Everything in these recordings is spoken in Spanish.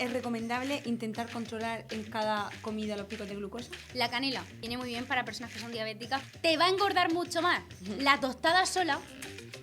es recomendable intentar controlar en cada comida los picos de glucosa? La canela viene muy bien para personas que son diabéticas. Te va a engordar mucho más la tostada sola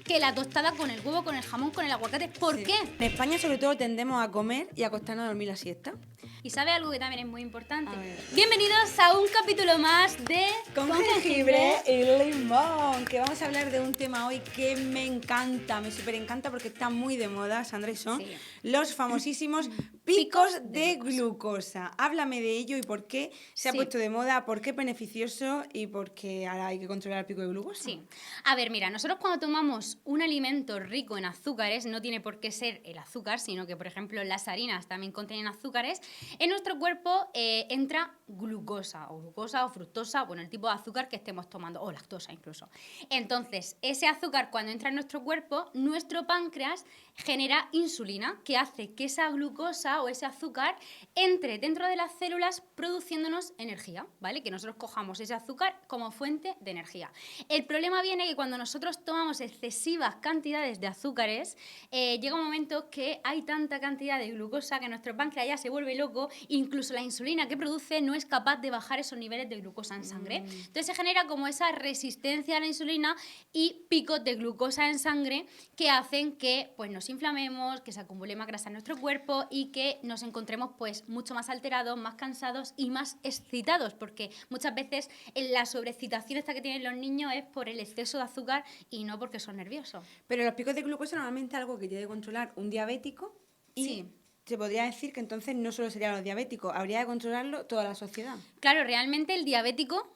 que la tostada con el huevo, con el jamón, con el aguacate. ¿Por qué? En España sobre todo tendemos a comer y a acostarnos a dormir la siesta. Y sabe algo que también es muy importante. A ver. Bienvenidos a un capítulo más de Con jengibre y limón, que vamos a hablar de un tema hoy que me encanta, me súper encanta porque está muy de moda, Sandra, y son Sí. los famosísimos picos de glucosa. Háblame de ello y por qué se ha Sí. puesto de moda, por qué es beneficioso y por qué ahora hay que controlar el pico de glucosa. Sí. A ver, mira, nosotros cuando tomamos un alimento rico en azúcares, no tiene por qué ser el azúcar, sino que, por ejemplo, las harinas también contienen azúcares, en nuestro cuerpo entra glucosa o fructosa, bueno, el tipo de azúcar que estemos tomando, o lactosa incluso. Entonces, ese azúcar cuando entra en nuestro cuerpo, nuestro páncreas genera insulina, que hace que esa glucosa o ese azúcar entre dentro de las células produciéndonos energía, ¿vale? Que nosotros cojamos ese azúcar como fuente de energía. El problema viene que cuando nosotros tomamos excesivas cantidades de azúcares, llega un momento que hay tanta cantidad de glucosa que nuestro páncreas ya se vuelve loco, incluso la insulina que produce no es capaz de bajar esos niveles de glucosa en sangre. Entonces se genera como esa resistencia a la insulina y picos de glucosa en sangre que hacen que pues, nos inflamemos, que se acumule más grasa en nuestro cuerpo y que nos encontremos pues, mucho más alterados, más cansados y más excitados, porque muchas veces la sobreexcitación esta que tienen los niños es por el exceso de azúcar y no porque son nerviosos. Pero los picos de glucosa normalmente es algo que tiene que controlar un diabético y Sí. se podría decir que entonces no solo serían los diabéticos, habría que controlarlo toda la sociedad. Claro, realmente el diabético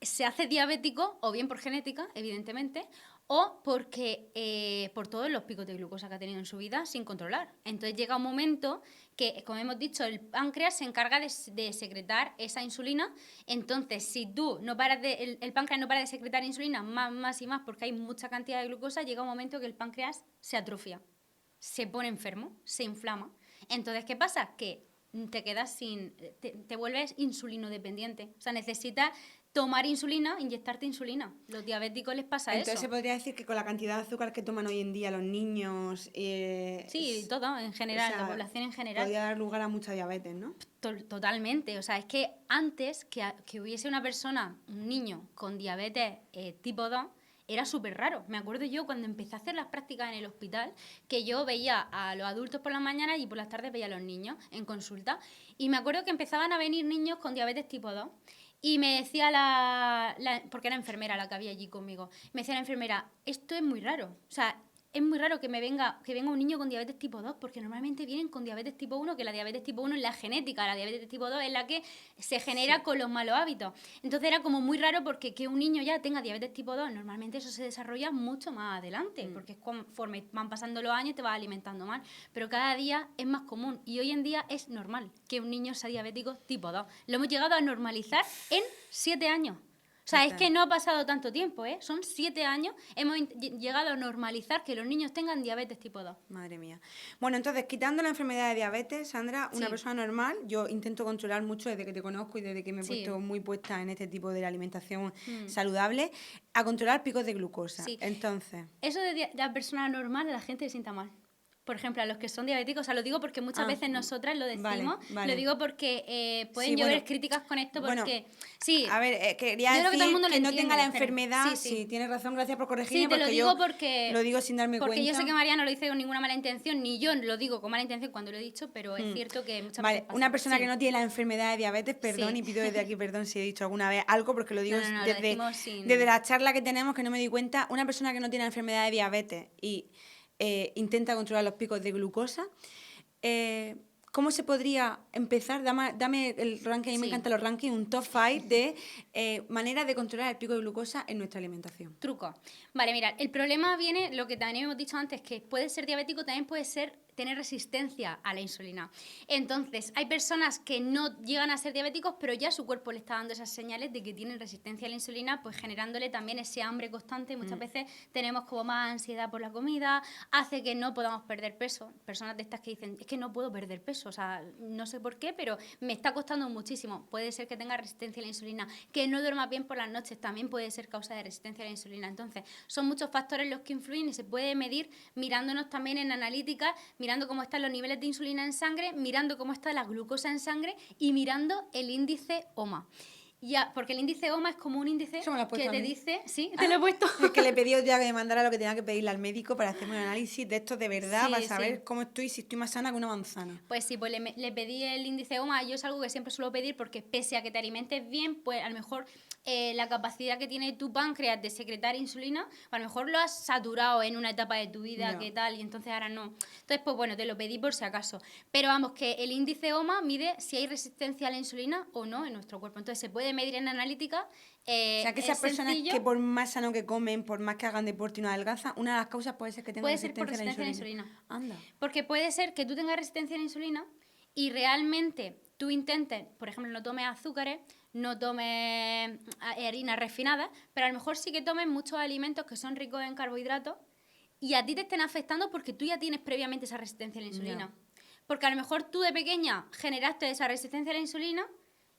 se hace diabético o bien por genética, evidentemente, o porque por todos los picos de glucosa que ha tenido en su vida sin controlar. Entonces llega un momento que, como hemos dicho, el páncreas se encarga de secretar esa insulina. Entonces, si tú no paras el páncreas no para de secretar insulina más y más porque hay mucha cantidad de glucosa, llega un momento que el páncreas se atrofia, se pone enfermo, se inflama. Entonces, ¿qué pasa? Que te quedas te vuelves insulino dependiente. O sea, necesitas tomar insulina, inyectarte insulina. Los diabéticos les pasa Entonces eso. se podría decir que con la cantidad de azúcar que toman hoy en día los niños... Sí, todo, en general, o sea, la población en general. podría dar lugar a mucha diabetes, ¿no? Totalmente. O sea, es que antes que hubiese una persona, un niño, con diabetes tipo 2, era súper raro. Me acuerdo yo cuando empecé a hacer las prácticas en el hospital, que yo veía a los adultos por las mañanas y por las tardes veía a los niños en consulta. Y me acuerdo que empezaban a venir niños con diabetes tipo 2. Y me decía porque era enfermera la que había allí conmigo, me decía la enfermera, esto es muy raro. O sea, es muy raro que venga un niño con diabetes tipo 2, porque normalmente vienen con diabetes tipo 1, que la diabetes tipo 1 es la genética, la diabetes tipo 2 es la que se genera con los malos hábitos. Entonces era como muy raro porque que un niño ya tenga diabetes tipo 2, normalmente eso se desarrolla mucho más adelante, porque es conforme van pasando los años te vas alimentando mal, pero cada día es más común y hoy en día es normal que un niño sea diabético tipo 2. Lo hemos llegado a normalizar en 7 años. O sea, es que no ha pasado tanto tiempo, ¿eh? Son 7 años, hemos llegado a normalizar que los niños tengan diabetes tipo 2. Madre mía. Bueno, entonces, quitando la enfermedad de diabetes, Sandra, una Sí. persona normal, yo intento controlar mucho desde que te conozco y desde que me he Sí. puesto muy puesta en este tipo de alimentación saludable, a controlar picos de glucosa. Sí. Entonces... Eso de la persona normal, a la gente le sienta mal. Por ejemplo, a los que son diabéticos, o sea, lo digo porque muchas veces nosotras lo decimos, vale. lo digo porque pueden Sí, llover bueno, críticas con esto porque... bueno, sí, a ver, quería yo creo que todo el decir mundo lo que no entiende, tenga la pero- enfermedad, sí. sí, tienes razón, gracias por corregirme, Sí, te lo porque digo yo porque... lo digo sin darme porque cuenta. yo sé que María no lo dice con ninguna mala intención, ni yo lo digo con mala intención cuando lo he dicho, pero es cierto que muchas Vale, veces pasa. una persona Sí. que no tiene la enfermedad de diabetes, perdón, Sí. y pido desde aquí perdón si he dicho alguna vez algo, porque lo digo No, lo desde, decimos sin- desde la charla que tenemos, que no me di cuenta, una persona que no tiene la enfermedad de diabetes y intenta controlar los picos de glucosa, ¿cómo se podría empezar? Dame el ranking, a mí me Sí. encantan los rankings, un top 5 de maneras de controlar el pico de glucosa en nuestra alimentación. Truco. Vale, mira, el problema viene, lo que también hemos dicho antes, que puede ser diabético, también puede ser tener resistencia a la insulina. Entonces, hay personas que no llegan a ser diabéticos, pero ya su cuerpo le está dando esas señales de que tienen resistencia a la insulina, pues generándole también ese hambre constante. Muchas veces tenemos como más ansiedad por la comida, hace que no podamos perder peso. Personas de estas que dicen, es que no puedo perder peso, o sea, no sé por qué, pero me está costando muchísimo. Puede ser que tenga resistencia a la insulina, que no duerma bien por las noches, también puede ser causa de resistencia a la insulina. Entonces, son muchos factores los que influyen y se puede medir mirándonos también en analíticas, mirando cómo están los niveles de insulina en sangre, mirando cómo está la glucosa en sangre y mirando el índice OMA. Ya, porque el índice OMA es como un índice Eso me lo has puesto que a te mí. dice... ¿Sí? ¿Te lo he puesto? Es que le pedí ya que me mandara lo que tenía que pedirle al médico para hacerme un análisis de esto de verdad, Sí, para saber sí. cómo estoy, si estoy más sana que una manzana. Pues sí, pues le pedí el índice OMA. Yo es algo que siempre suelo pedir porque pese a que te alimentes bien, pues a lo mejor la capacidad que tiene tu páncreas de secretar insulina, a lo mejor lo has saturado en una etapa de tu vida, Ya. que tal, y entonces ahora no. Entonces, pues bueno, te lo pedí por si acaso. Pero vamos, que el índice OMA mide si hay resistencia a la insulina o no en nuestro cuerpo. Entonces se puede medir en analítica. O sea, que Es esas personas sencillo. que por más sano que comen, por más que hagan deporte y no adelgazan, una de las causas puede ser que tengan Puede ser por resistencia a la resistencia a la insulina. Anda. Porque puede ser que tú tengas resistencia a la insulina y realmente tú intentes, por ejemplo, no tomes azúcares, no tomes harinas refinadas, pero a lo mejor sí que tomes muchos alimentos que son ricos en carbohidratos y a ti te estén afectando porque tú ya tienes previamente esa resistencia a la insulina. Porque a lo mejor tú de pequeña generaste esa resistencia a la insulina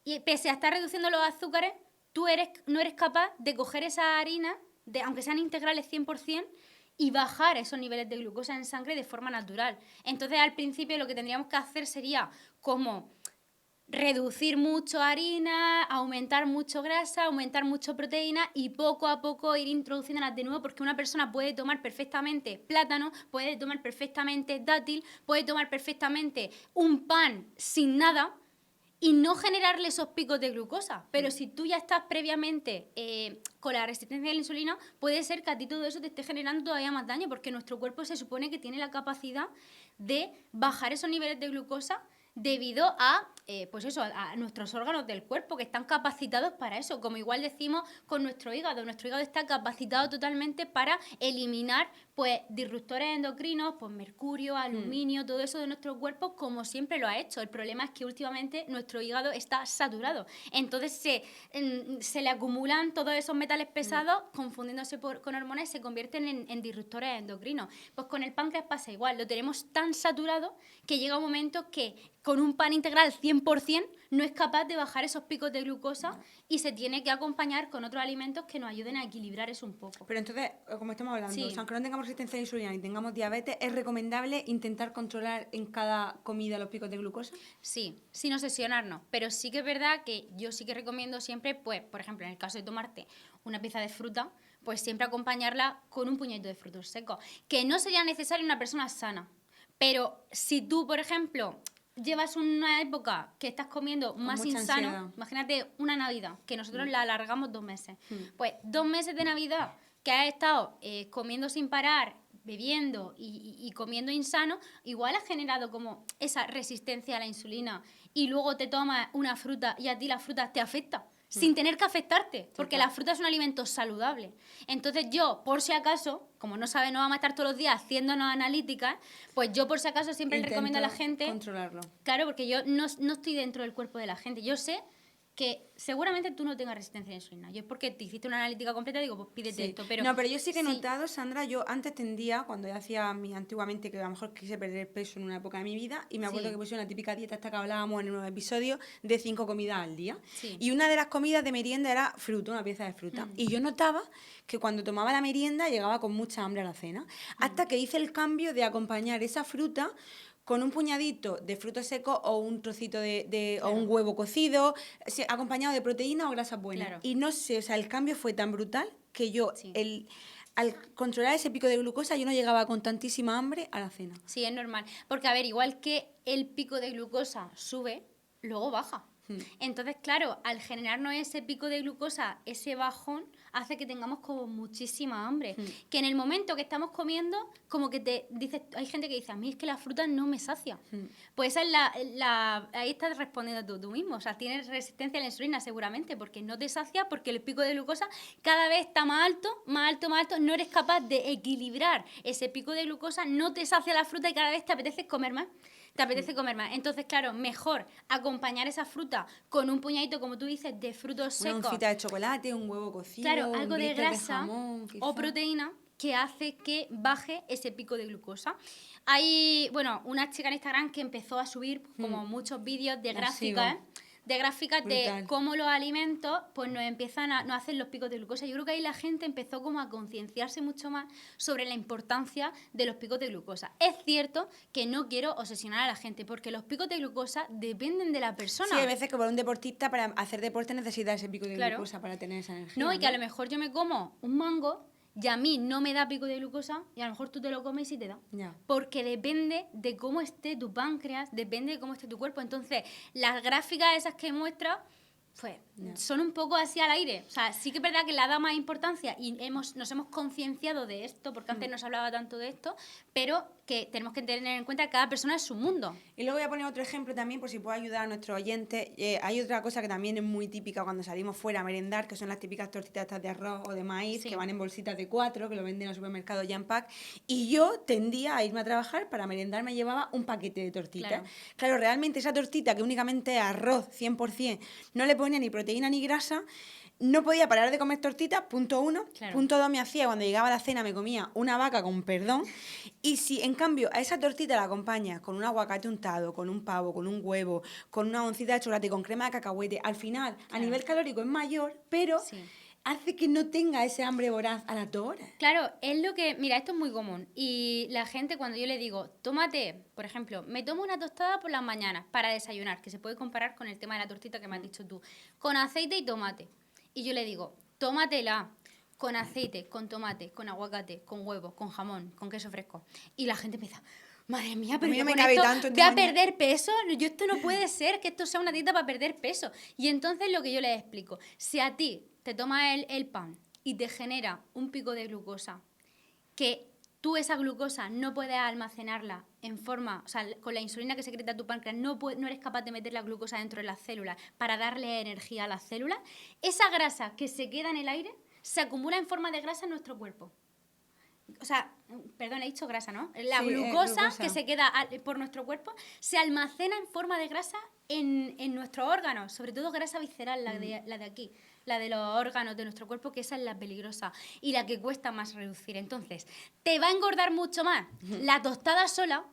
y pese a estar reduciendo los azúcares, no eres capaz de coger esa harina, aunque sean integrales 100%, y bajar esos niveles de glucosa en sangre de forma natural. Entonces, al principio lo que tendríamos que hacer sería como reducir mucho harina, aumentar mucho grasa, aumentar mucho proteína y poco a poco ir introduciéndolas de nuevo, porque una persona puede tomar perfectamente plátano, puede tomar perfectamente dátil, puede tomar perfectamente un pan sin nada y no generarle esos picos de glucosa. Pero si tú ya estás previamente con la resistencia a la insulina, puede ser que a ti todo eso te esté generando todavía más daño, porque nuestro cuerpo se supone que tiene la capacidad de bajar esos niveles de glucosa debido a, pues eso, a nuestros órganos del cuerpo que están capacitados para eso. Como igual decimos con nuestro hígado está capacitado totalmente para eliminar pues disruptores endocrinos, pues mercurio, aluminio, todo eso de nuestro cuerpo, como siempre lo ha hecho. El problema es que últimamente nuestro hígado está saturado. Entonces se le acumulan todos esos metales pesados, confundiéndose con hormonas, y se convierten en disruptores endocrinos. Pues con el páncreas pasa igual, lo tenemos tan saturado que llega un momento que con un pan integral 100% no es capaz de bajar esos picos de glucosa y se tiene que acompañar con otros alimentos que nos ayuden a equilibrar eso un poco. Pero entonces, como estamos hablando, Sí. o sea, aunque no tengamos resistencia a la insulina ni tengamos diabetes, ¿es recomendable intentar controlar en cada comida los picos de glucosa? Sí, sin obsesionarnos, pero sí que es verdad que yo sí que recomiendo siempre, pues, por ejemplo, en el caso de tomarte una pieza de fruta, pues siempre acompañarla con un puñadito de frutos secos, que no sería necesario en una persona sana, pero si tú, por ejemplo, llevas una época que estás comiendo Con más mucha insano, ansiedad. Imagínate una Navidad, que nosotros la alargamos 2 meses. Pues 2 meses de Navidad que has estado comiendo sin parar, bebiendo y comiendo insano, igual has generado como esa resistencia a la insulina y luego te tomas una fruta y a ti la fruta te afecta. Sin tener que afectarte, porque la fruta es un alimento saludable. Entonces yo, por si acaso, como no sabe, no vamos a estar todos los días haciéndonos analíticas, pues yo por si acaso siempre le recomiendo a la gente... controlarlo. Claro, porque yo no estoy dentro del cuerpo de la gente. Yo sé que seguramente tú no tengas resistencia a la insulina. Yo es porque te hiciste una analítica completa y digo, pues pídete esto. Pero no, pero yo sí que he notado, Sandra, yo antes tendía, cuando yo hacía antiguamente, que a lo mejor quise perder peso en una época de mi vida, y me acuerdo que pusieron la típica dieta esta que hablábamos en el nuevo episodio, de 5 comidas al día. Sí. Y una de las comidas de merienda era fruta, una pieza de fruta. Y yo notaba que cuando tomaba la merienda llegaba con mucha hambre a la cena. Hasta que hice el cambio de acompañar esa fruta con un puñadito de frutos secos o un trocito o un huevo cocido, acompañado de proteína o grasa buena. Claro. Y no sé, o sea, el cambio fue tan brutal que yo, Sí. al controlar ese pico de glucosa, yo no llegaba con tantísima hambre a la cena. Sí, es normal. Porque, a ver, igual que el pico de glucosa sube, luego baja. Entonces, claro, al generarnos ese pico de glucosa, ese bajón, hace que tengamos como muchísima hambre. Que en el momento que estamos comiendo, como que te dices, hay gente que dice, a mí es que la fruta no me sacia. Pues esa es ahí estás respondiendo tú mismo. O sea, tienes resistencia a la insulina seguramente, porque no te sacia, porque el pico de glucosa cada vez está más alto, más alto, más alto. No eres capaz de equilibrar ese pico de glucosa, no te sacia la fruta y cada vez te apetece comer más. Te apetece comer más. Entonces, claro, mejor acompañar esa fruta con un puñadito, como tú dices, de frutos secos. Una oncita de chocolate, un huevo cocido, Claro, algo un de blister grasa jamón, quizá. o proteína que hace que baje ese pico de glucosa. Hay, bueno, una chica en Instagram que empezó a subir como muchos vídeos de La gráficas, sigo. de gráficas Brutal. de cómo los alimentos pues nos hacen los picos de glucosa. Yo creo que ahí la gente empezó como a concienciarse mucho más sobre la importancia de los picos de glucosa. Es cierto que no quiero obsesionar a la gente, porque los picos de glucosa dependen de la persona. Sí, hay veces que para un deportista, para hacer deporte, necesita ese pico de Claro. glucosa para tener esa energía. No, y que a lo mejor yo me como un mango y a mí no me da pico de glucosa y a lo mejor tú te lo comes y sí te da. Ya. Porque depende de cómo esté tu páncreas, depende de cómo esté tu cuerpo. Entonces, las gráficas esas que muestra, pues, son un poco así al aire. O sea, sí que es verdad que le da más importancia y nos hemos concienciado de esto, porque antes no se hablaba tanto de esto, pero que tenemos que tener en cuenta que cada persona es su mundo. Y luego voy a poner otro ejemplo también, por si puedo ayudar a nuestros oyentes. Hay otra cosa que también es muy típica cuando salimos fuera a merendar, que son las típicas tortitas estas de arroz o de maíz, Sí. que van en bolsitas de 4, que lo venden en el supermercado Jam Pack. Y yo tendía a irme a trabajar, para merendar me llevaba un paquete de tortitas. Claro, realmente esa tortita, que únicamente es arroz 100%, no le ponía ni proteína ni grasa, no podía parar de comer tortitas, punto 1. Claro. Punto 2, me hacía, cuando llegaba a la cena me comía una vaca con perdón. Y si en cambio a esa tortita la acompañas con un aguacate untado, con un pavo, con un huevo, con una oncita de chocolate, con crema de cacahuete, al final a nivel calórico es mayor, pero Sí. hace que no tenga ese hambre voraz a las 2 horas. Claro, es lo que... Mira, esto es muy común. Y la gente, cuando yo le digo, tómate, por ejemplo, me tomo una tostada por las mañanas para desayunar, que se puede comparar con el tema de la tortita que me has dicho tú, con aceite y tomate. Y yo le digo, tómatela con aceite, con tomate, con aguacate, con huevo, con jamón, con queso fresco. Y la gente empieza... Madre mía, pero mí no yo me con cabe esto tanto voy a mañana. perder peso. Yo, esto no puede ser que esto sea una dieta para perder peso. Y entonces lo que yo les explico, si a ti te tomas el pan y te genera un pico de glucosa, que tú esa glucosa no puedes almacenarla en forma, o sea, con la insulina que secreta tu páncreas, no eres capaz de meter la glucosa dentro de las células para darle energía a las células, esa grasa que se queda en el aire se acumula en forma de grasa en nuestro cuerpo. O sea, perdón, he dicho grasa, ¿no? La Sí, glucosa que se queda por nuestro cuerpo se almacena en forma de grasa en nuestros órganos, sobre todo grasa visceral, la de aquí, la de los órganos de nuestro cuerpo, que esa es la peligrosa y la que cuesta más reducir. Entonces, te va a engordar mucho más la tostada sola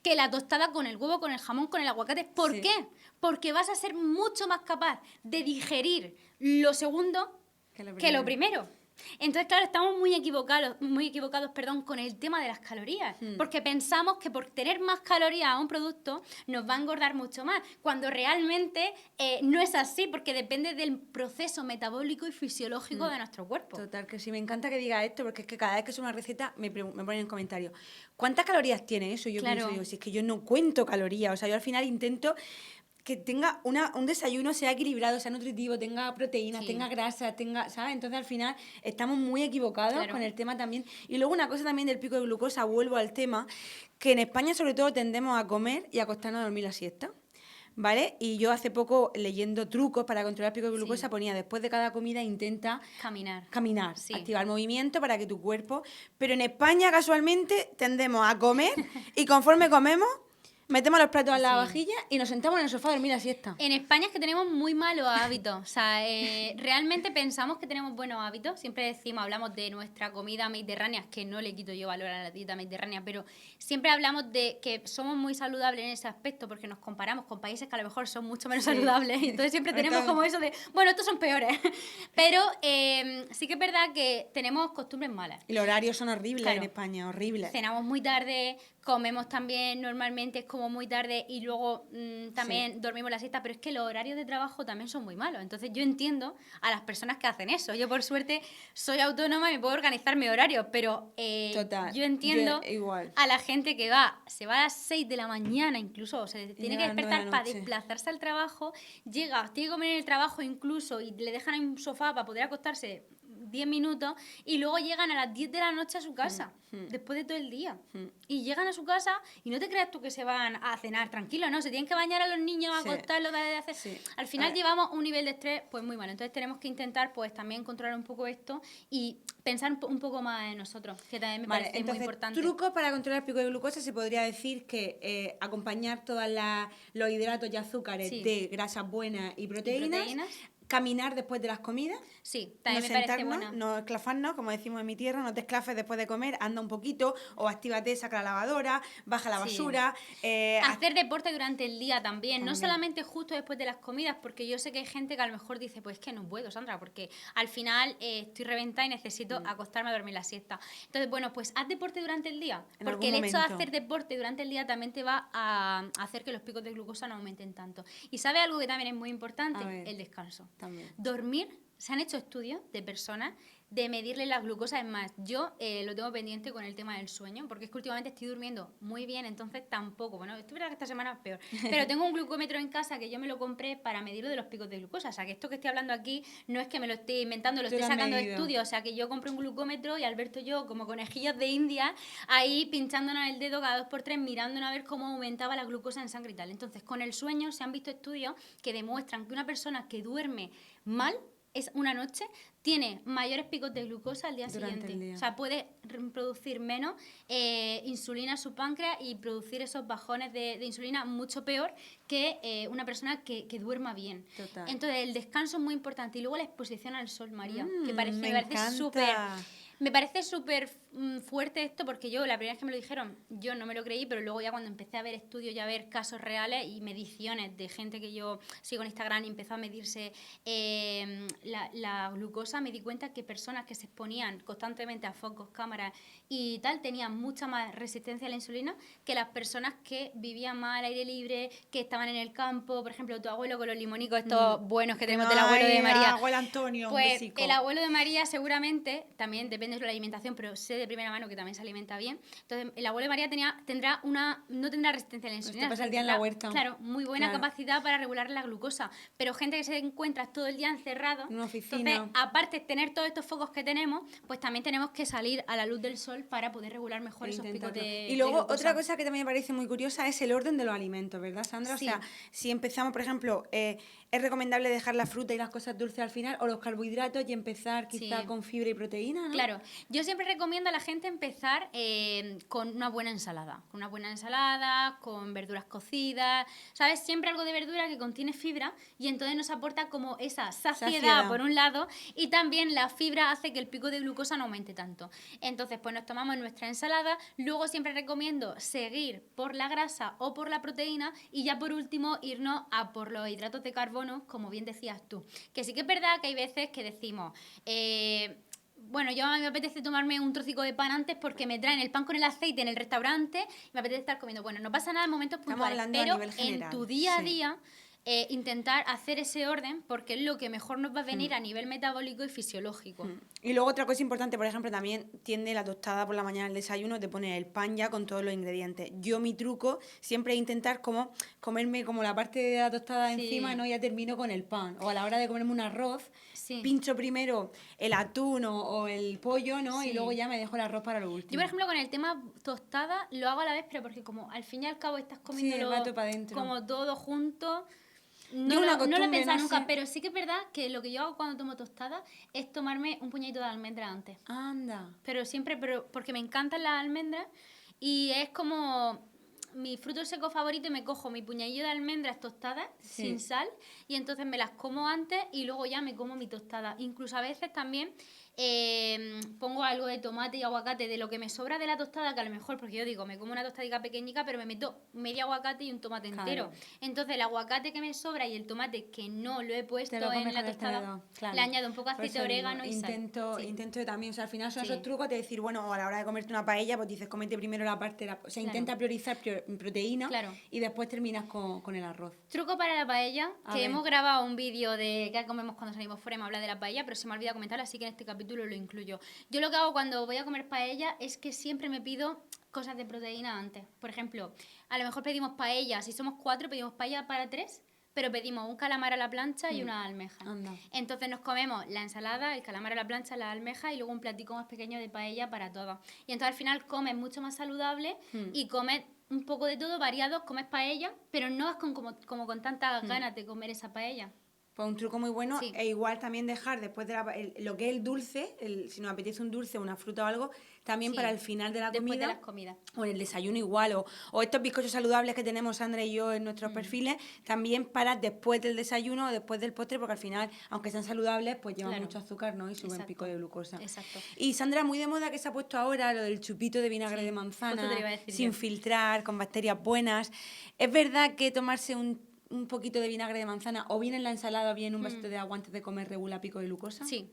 que la tostada con el huevo, con el jamón, con el aguacate. ¿Por qué? Porque vas a ser mucho más capaz de digerir lo segundo que lo primero. Entonces, claro, estamos muy equivocados, con el tema de las calorías, porque pensamos que por tener más calorías a un producto nos va a engordar mucho más, cuando realmente no es así, porque depende del proceso metabólico y fisiológico de nuestro cuerpo. Total, que sí, me encanta que diga esto, porque es que cada vez que es una receta me ponen en comentarios, ¿cuántas calorías tiene eso? Y yo pienso, digo, si es que yo no cuento calorías, o sea, yo al final intento que tenga un desayuno, sea equilibrado, sea nutritivo, tenga proteínas, tenga grasa, ¿sabes? Entonces al final estamos muy equivocados con el tema también. Y luego una cosa también del pico de glucosa, vuelvo al tema, que en España sobre todo tendemos a comer y a acostarnos a dormir la siesta. ¿Vale? Y yo hace poco, leyendo trucos para controlar el pico de glucosa, ponía después de cada comida intenta caminar, activar movimiento para que tu cuerpo... Pero en España casualmente tendemos a comer y conforme comemos metemos los platos en la vajilla y nos sentamos en el sofá a dormir la siesta. En España es que tenemos muy malos hábitos. O sea, realmente pensamos que tenemos buenos hábitos. Siempre decimos, hablamos de nuestra comida mediterránea, que no le quito yo valor a la dieta mediterránea, pero siempre hablamos de que somos muy saludables en ese aspecto porque nos comparamos con países que a lo mejor son mucho menos saludables. Entonces siempre tenemos como eso de, bueno, estos son peores. Pero sí que es verdad que tenemos costumbres malas. Y los horarios son horribles en España, horribles. Cenamos muy tarde, comemos también normalmente es como muy tarde y luego también dormimos la siesta, pero es que los horarios de trabajo también son muy malos. Entonces yo entiendo a las personas que hacen eso. Yo por suerte soy autónoma y me puedo organizar mi horario, pero yo entiendo a la gente que se va a las 6 de la mañana incluso, se tiene que despertar para desplazarse al trabajo, tiene que comer en el trabajo incluso y le dejan en un sofá para poder acostarse 10 minutos y luego llegan a las 10 de la noche a su casa, después de todo el día. Y llegan a su casa y no te creas tú que se van a cenar tranquilos, ¿no? Se tienen que bañar a los niños, acostarlos, hacer... Al final llevamos un nivel de estrés pues muy malo. Entonces tenemos que intentar pues también controlar un poco esto y pensar un poco más en nosotros, que también me parece muy importante. Trucos para controlar el pico de glucosa, se podría decir que acompañar todos los hidratos y azúcares de grasas buenas y proteínas. caminar después de las comidas. Sí, No también me parece sentarnos, buena. no esclafarnos, como decimos en mi tierra, no te esclafes después de comer, anda un poquito, o actívate, saca la lavadora, baja la Sí. basura. Hacer deporte durante el día también, no También. solamente justo después de las comidas, porque yo sé que hay gente que a lo mejor dice, pues es que no puedo, Sandra, porque al final estoy reventada y necesito acostarme a dormir la siesta. Entonces, bueno, pues haz deporte durante el día, En porque algún el hecho de momento. hacer deporte durante el día también te va a hacer que los picos de glucosa no aumenten tanto. Y ¿sabe algo que también es muy importante? A ver. El descanso. También. Dormir, se han hecho estudios de personas de medirle la glucosa. Es más, yo lo tengo pendiente con el tema del sueño, porque es que últimamente estoy durmiendo muy bien, entonces tampoco, bueno, estoy verdad que esta semana es peor, pero tengo un glucómetro en casa que yo me lo compré para medirlo de los picos de glucosa, o sea, que esto que estoy hablando aquí no es que me lo esté inventando, lo Tú estoy lo has sacando de medido. estudios, o sea, que yo compré un glucómetro y Alberto y yo, como conejillos de India, ahí pinchándonos el dedo cada 2 por 3, mirándonos a ver cómo aumentaba la glucosa en sangre y tal. Entonces, con el sueño se han visto estudios que demuestran que una persona que duerme mal, es una noche, tiene mayores picos de glucosa al día Durante siguiente. el día. O sea, puede producir menos insulina a su páncreas y producir esos bajones de insulina mucho peor que una persona que duerma bien. Total. Entonces, el descanso es muy importante. Y luego la exposición al sol, María, que Me me parece encanta. súper... Me parece súper fuerte esto porque yo, la primera vez que me lo dijeron, yo no me lo creí, pero luego ya cuando empecé a ver estudios y a ver casos reales y mediciones de gente que yo sigo en Instagram y empezó a medirse la glucosa, me di cuenta que personas que se exponían constantemente a focos, cámaras y tal, tenían mucha más resistencia a la insulina que las personas que vivían más al aire libre, que estaban en el campo, por ejemplo, tu abuelo con los limonicos estos buenos que tenemos no del abuelo de hay María. abuelo Antonio, un Pues besico. el abuelo de María seguramente, también depende de la alimentación, pero sé de primera mano que también se alimenta bien. Entonces, el abuelo de María no tendrá resistencia a la insulina. pasa el día en la tendrá, huerta. Claro, muy buena Claro. capacidad para regular la glucosa. Pero gente que se encuentra todo el día encerrado, En una oficina. entonces, aparte de tener todos estos focos que tenemos, pues también tenemos que salir a la luz del sol para poder regular mejor esos picos Intentarlo. de Y luego glucosa. otra cosa que también me parece muy curiosa es el orden de los alimentos, ¿verdad, Sandra? Sí. O sea, si empezamos, por ejemplo, es recomendable dejar la fruta y las cosas dulces al final o los carbohidratos y empezar quizá Sí. con fibra y proteína, ¿no? Claro, yo siempre recomiendo a la gente empezar con una buena ensalada. Con una buena ensalada, con verduras cocidas, ¿sabes? Siempre algo de verdura que contiene fibra y entonces nos aporta como esa saciedad por un lado y también la fibra hace que el pico de glucosa no aumente tanto. Entonces, pues nos tomamos nuestra ensalada. Luego siempre recomiendo seguir por la grasa o por la proteína y ya por último irnos a por los hidratos de carbono, como bien decías tú. Que sí que es verdad que hay veces que decimos... bueno, yo a mí me apetece tomarme un trocico de pan antes porque me traen el pan con el aceite en el restaurante y me apetece estar comiendo. Bueno, no pasa nada en momentos Estamos puntuales, hablando a pero nivel general, en tu día a sí. día intentar hacer ese orden porque es lo que mejor nos va a venir a nivel metabólico y fisiológico. Y luego otra cosa importante, por ejemplo, también tiende la tostada por la mañana al desayuno, te pones el pan ya con todos los ingredientes. Yo mi truco siempre es intentar como comerme como la parte de la tostada Sí. encima, ¿no? Ya termino con el pan. O a la hora de comerme un arroz, Sí. pincho primero el atún o el pollo, ¿no? Sí. Y luego ya me dejo el arroz para lo último. Yo, por ejemplo, con el tema tostada lo hago a la vez, pero porque como al fin y al cabo estás comiéndolo va todo pa' dentro. como todo junto. Yo una No lo he costumbre, pensado no nunca, sé. pero sí que es verdad que lo que yo hago cuando tomo tostada es tomarme un puñadito de almendra antes. Anda. Pero siempre, porque me encantan las almendras y es como mi fruto seco favorito y me cojo mi puñadillo de almendras tostadas Sí. sin sal y entonces me las como antes y luego ya me como mi tostada. Incluso a veces también pongo algo de tomate y aguacate de lo que me sobra de la tostada, que a lo mejor, porque yo digo, me como una tostadica pequeñica, pero me meto medio aguacate y un tomate entero. Claro. Entonces el aguacate que me sobra y el tomate que no lo he puesto Te lo comes en la con el tostada, tenedor, claro. le añado un poco de Por aceite eso de digo, orégano y sal. Sí. intento yo también, o sea, al final son Sí. esos trucos de decir, bueno, a la hora de comerte una paella, pues dices, comete primero la parte, o sea, Claro. intenta priorizar proteína Claro. y después terminas con el arroz. Truco para la paella, A que ver. hemos grabado un vídeo de qué comemos cuando salimos fuera y me habla de la paella, pero se me ha olvidado comentarlo, así que en este capítulo lo incluyo. Yo lo que hago cuando voy a comer paella es que siempre me pido cosas de proteína antes. Por ejemplo, a lo mejor pedimos paella, si somos 4 pedimos paella para 3, pero pedimos un calamar a la plancha y una almeja. Anda. Entonces nos comemos la ensalada, el calamar a la plancha, la almeja y luego un platico más pequeño de paella para todos. Y entonces al final comes mucho más saludable y comes un poco de todo variado, comes paella, pero no es como con tantas ganas de comer esa paella. Pues un truco muy bueno, Sí. e igual también dejar después de lo que es el dulce, si nos apetece un dulce, una fruta o algo, también Sí, para el final de la después comida. de las comidas. O en el desayuno igual, o estos bizcochos saludables que tenemos Sandra y yo en nuestros perfiles, también para después del desayuno o después del postre, porque al final, aunque sean saludables, pues llevan Claro. mucho azúcar, ¿no? Y suben pico Exacto. de glucosa. Exacto. Y Sandra, muy de moda que se ha puesto ahora lo del chupito de vinagre Sí, de justo te manzana, lo iba a decir sin yo. filtrar, con bacterias buenas. ¿Es verdad que tomarse un poquito de vinagre de manzana, o bien en la ensalada o bien en un vasito de agua antes de comer, regula pico de glucosa? Sí,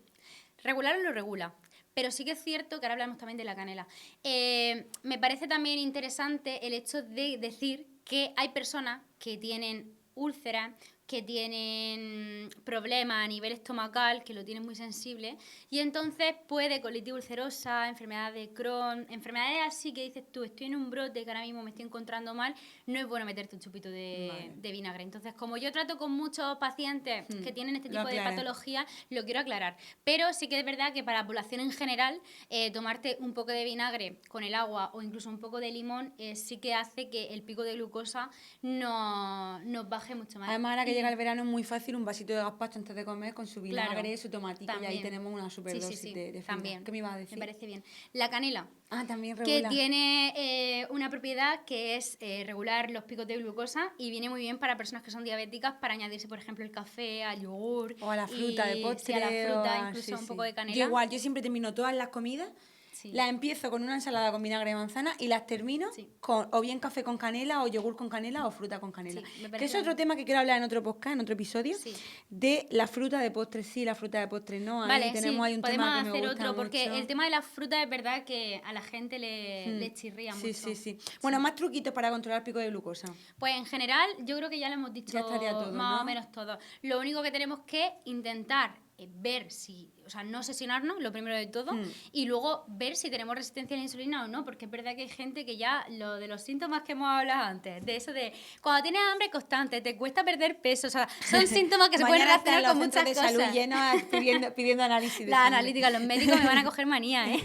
regular lo regula. Pero sí que es cierto que ahora hablamos también de la canela. Me parece también interesante el hecho de decir que hay personas que tienen úlceras, que tienen problemas a nivel estomacal, que lo tienen muy sensible, y entonces puede colitis ulcerosa, enfermedad de Crohn, enfermedades así que dices tú, estoy en un brote que ahora mismo me estoy encontrando mal, no es bueno meterte un chupito de vinagre. Entonces, como yo trato con muchos pacientes que tienen este tipo de patología, lo quiero aclarar. Pero sí que es verdad que para la población en general, tomarte un poco de vinagre con el agua o incluso un poco de limón sí que hace que el pico de glucosa nos baje mucho más. Además, ahora que llega el verano es muy fácil un vasito de gazpacho antes de comer con su vinagre, Claro, su tomatito, y ahí también. tenemos una superdosis Sí, de fibra. también. ¿Qué me ibas a decir? Me parece bien. La canela, Ah, también que regula. tiene una propiedad que es regular los picos de glucosa y viene muy bien para personas que son diabéticas para añadirse, por ejemplo, el café, al yogur. O a la fruta de postre. Sí, a la fruta, sí, incluso un sí. poco de canela. Yo igual, yo siempre termino todas las comidas, Sí. las empiezo con una ensalada con vinagre de manzana y las termino Sí. con o bien café con canela, o yogur con canela, o fruta con canela. Sí, me Que parece es otro tema que quiero hablar en otro podcast, en otro episodio, Sí. de la fruta de postre sí, la fruta de postre no. Ahí Vale, tenemos sí, ahí un podemos tema que me hacer gusta otro, porque mucho. el tema de la fruta es verdad que a la gente le chirría Sí, mucho. sí. Bueno, más truquitos para controlar el pico de glucosa. Pues en general, yo creo que ya lo hemos dicho Ya estaría todo, más ¿no? o menos todo. Lo único que tenemos que intentar ver si, o sea, no obsesionarnos, lo primero de todo, y luego ver si tenemos resistencia a la insulina o no, porque es verdad que hay gente que ya, lo de los síntomas que hemos hablado antes, de eso de cuando tienes hambre constante, te cuesta perder peso, o sea, son síntomas que se pueden Mañana están relacionar los con muchas centros de cosas. salud llenos pidiendo análisis de La sangre. analítica, los médicos me van a coger manía, ¿eh?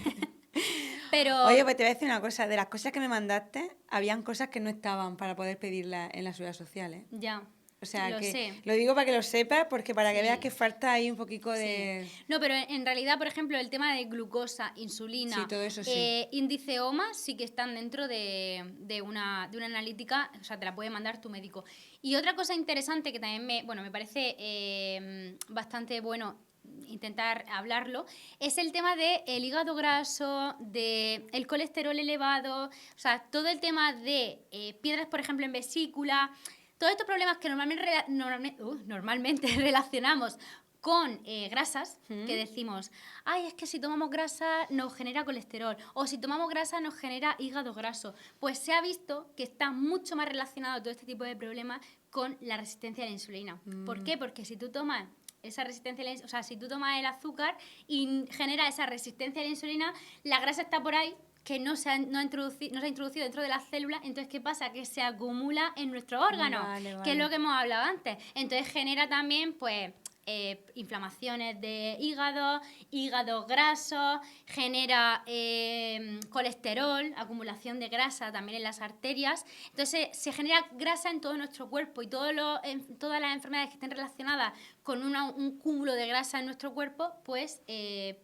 Pero... Oye, pues te voy a decir una cosa. De las cosas que me mandaste, habían cosas que no estaban para poder pedirlas en la seguridad social, ¿eh? Ya. O sea, Lo que sé. lo digo para que lo sepas, porque para que Sí. veas que falta ahí un poquito de... Sí. No, pero en realidad, por ejemplo, el tema de glucosa, insulina, Sí, todo eso sí. índice OMA sí que están dentro de una analítica, o sea, te la puede mandar tu médico. Y otra cosa interesante que también me parece bastante bueno intentar hablarlo, es el tema del hígado graso, del colesterol elevado, o sea, todo el tema de piedras, por ejemplo, en vesícula, todos estos problemas que normalmente relacionamos con grasas, que decimos, ay, es que si tomamos grasa nos genera colesterol, o si tomamos grasa nos genera hígado graso. Pues se ha visto que está mucho más relacionado todo este tipo de problemas con la resistencia a la insulina. ¿Por qué? Porque si tú tomas esa resistencia a la insulina, o sea, si tú tomas el azúcar y genera esa resistencia a la insulina, la grasa está por ahí, que no se ha introducido dentro de las células, entonces ¿qué pasa? Que se acumula en nuestros órganos, que es lo que hemos hablado antes. Entonces genera también, pues, inflamaciones de hígado graso, genera colesterol, acumulación de grasa también en las arterias. Entonces se genera grasa en todo nuestro cuerpo y todas las enfermedades que estén relacionadas con un cúmulo de grasa en nuestro cuerpo, pues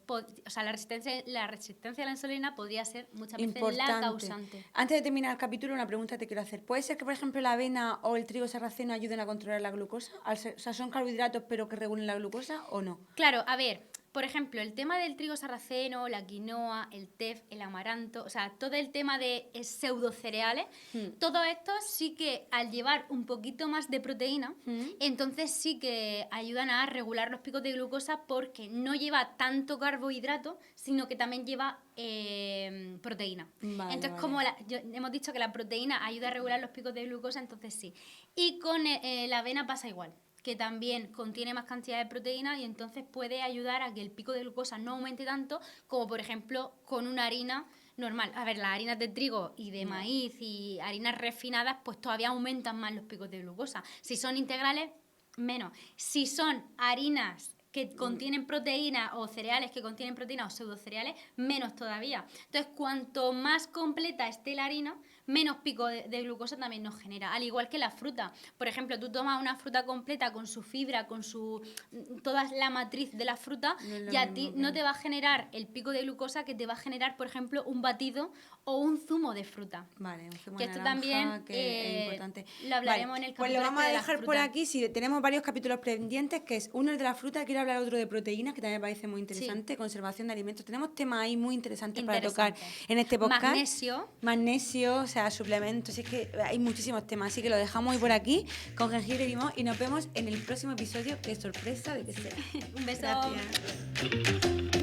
o sea, la resistencia a la insulina podría ser muchas veces la causante. Antes de terminar el capítulo, una pregunta te quiero hacer. ¿Puede ser que, por ejemplo, la avena o el trigo sarraceno ayuden a controlar la glucosa? O sea, ¿son carbohidratos pero que regulen la glucosa o no? Claro, a ver, por ejemplo, el tema del trigo sarraceno, la quinoa, el tef, el amaranto, o sea, todo el tema de pseudocereales, todo esto sí que al llevar un poquito más de proteína, entonces sí que ayudan a regular los picos de glucosa porque no lleva tanto carbohidrato, sino que también lleva proteína. Vale, entonces, vale. como hemos dicho que la proteína ayuda a regular los picos de glucosa, entonces sí. Y con la avena pasa igual, que también contiene más cantidad de proteína y entonces puede ayudar a que el pico de glucosa no aumente tanto como, por ejemplo, con una harina normal. A ver, las harinas de trigo y de maíz y harinas refinadas, pues todavía aumentan más los picos de glucosa. Si son integrales, menos. Si son harinas que contienen proteína o cereales que contienen proteína o pseudocereales, menos todavía. Entonces, cuanto más completa esté la harina, menos pico de glucosa también nos genera. Al igual que la fruta. Por ejemplo, tú tomas una fruta completa con su fibra, con toda la matriz de la fruta, No es lo y a mismo ti que- no te va a generar el pico de glucosa que te va a generar, por ejemplo, un batido o un zumo de fruta. Vale, un zumo Que de esto naranja, también que es importante. lo hablaremos Vale, en el pues capítulo lo vamos a este de las dejar por frutas. aquí. Si tenemos varios capítulos pendientes, que es uno el de la fruta, quiero hablar otro de proteínas, que también me parece muy interesante, conservación de alimentos. Tenemos temas ahí muy interesantes para tocar Interesante. en este podcast. Magnesio. Magnesio, o sea, suplementos. Es que hay muchísimos temas, así que lo dejamos hoy por aquí con jengibre y limón y nos vemos en el próximo episodio, que es sorpresa de que sea. Un beso. Gracias.